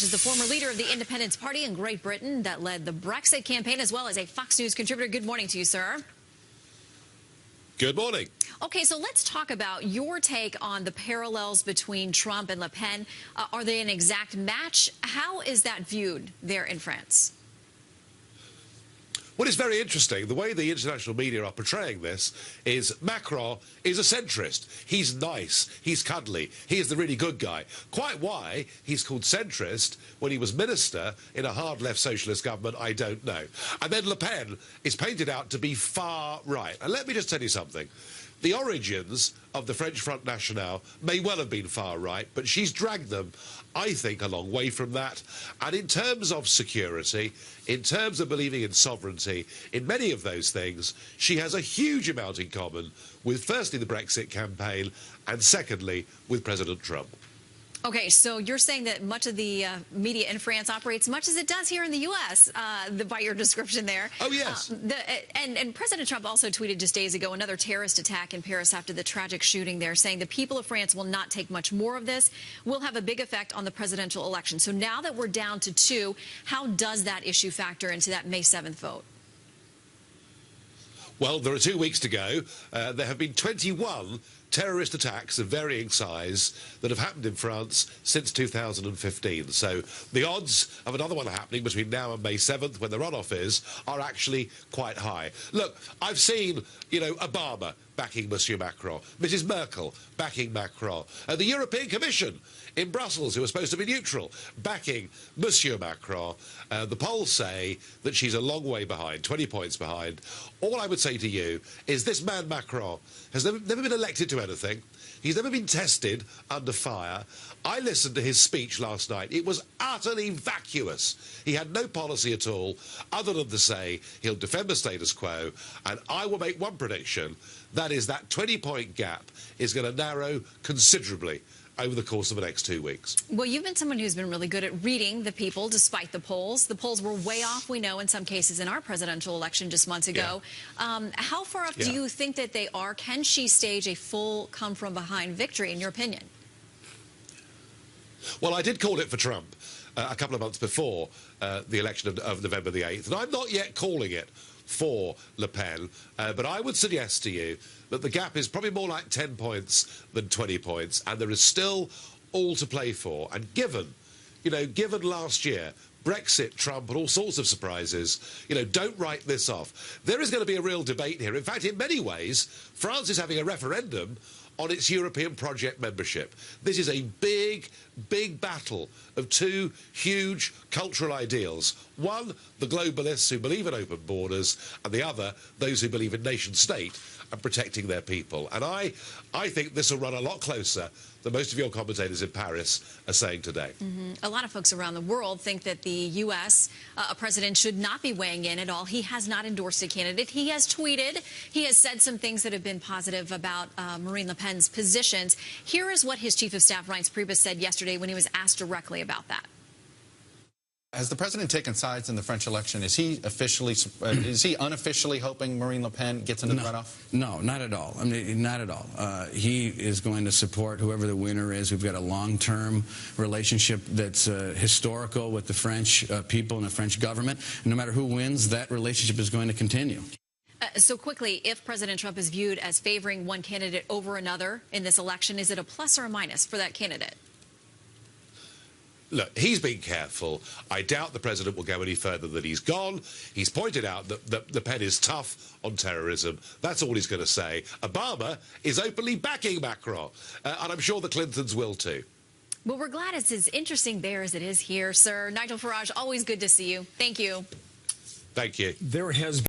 Is the former leader of the Independence Party in Great Britain that led the Brexit campaign, as well as a Fox News contributor. Good morning to you, sir. Good morning. Okay, so let's talk about your take on the parallels between Trump and Le Pen. Are they an exact match? How is that viewed there in France? Well, it's very interesting. The way the international media are portraying this is Macron is a centrist. He's nice. He's cuddly. He is the really good guy. Quite why he's called centrist when he was minister in a hard-left socialist government, I don't know. And then Le Pen is painted out to be far right. And let me just tell you something. The origins of the French Front National may well have been far right, but she's dragged them, I think, a long way from that. And in terms of security, in terms of believing in sovereignty, in many of those things, she has a huge amount in common with, firstly, the Brexit campaign, and secondly, with President Trump. Okay, so you're saying that much of the media in France operates much as it does here in the U.S., by your description there. Oh, yes. And President Trump also tweeted just days ago another terrorist attack in Paris after the tragic shooting there, saying the people of France will not take much more of this, will have a big effect on the presidential election. So now that we're down to 2, how does that issue factor into that May 7th vote? Well, there are 2 weeks to go. There have been 21 terrorist attacks of varying size that have happened in France since 2015. So the odds of another one happening between now and May 7th, when the runoff is, are actually quite high. Look, I've seen, Obama backing Monsieur Macron, Mrs. Merkel backing Macron, the European Commission in Brussels, who are supposed to be neutral, backing Monsieur Macron. The polls say that she's a long way behind, 20 points behind. All I would say to you is this man Macron has never been elected to anything. He's never been tested under fire. I listened to his speech last night. It was utterly vacuous. He had no policy at all, other than to say he'll defend the status quo. And I will make one prediction. That is that 20-point gap is going to narrow considerably over the course of the next 2 weeks. Well, you've been someone who's been really good at reading the people, despite the polls. The polls were way off, we know, in some cases in our presidential election just months ago. Yeah. How far off do you think that they are? Can she stage a full come-from-behind victory, in your opinion? Well, I did call it for Trump a couple of months before the election of November the 8th, and I'm not yet calling it for Le Pen, but I would suggest to you that the gap is probably more like 10 points than 20 points, and there is still all to play for. And given last year, Brexit, Trump, and all sorts of surprises, don't write this off. There is going to be a real debate here. In fact, in many ways, France is having a referendum on its European project membership. This is a big, big battle of 2 huge cultural ideals. One, the globalists who believe in open borders, and the other, those who believe in nation-state and protecting their people. And I think this will run a lot closer than most of your commentators in Paris are saying today. A lot of folks around the world think that the U.S. President should not be weighing in at all. He has not endorsed a candidate. He has tweeted. He has said some things that have been positive about Marine Le Pen's positions. Here is what his chief of staff, Reince Priebus, said yesterday when he was asked directly about that. Has the president taken sides in the French election? Is he unofficially hoping Marine Le Pen gets into the runoff? No, not at all. I mean, not at all. He is going to support whoever the winner is. We've got a long-term relationship that's historical with the French people and the French government. And no matter who wins, that relationship is going to continue. So quickly, if President Trump is viewed as favoring one candidate over another in this election, is it a plus or a minus for that candidate? Look, he's been careful. I doubt the president will go any further than he's gone. He's pointed out that Le Pen is tough on terrorism. That's all he's going to say. Obama is openly backing Macron, and I'm sure the Clintons will too. Well, we're glad it's as interesting there as it is here, sir. Nigel Farage, always good to see you. Thank you. Thank you. There has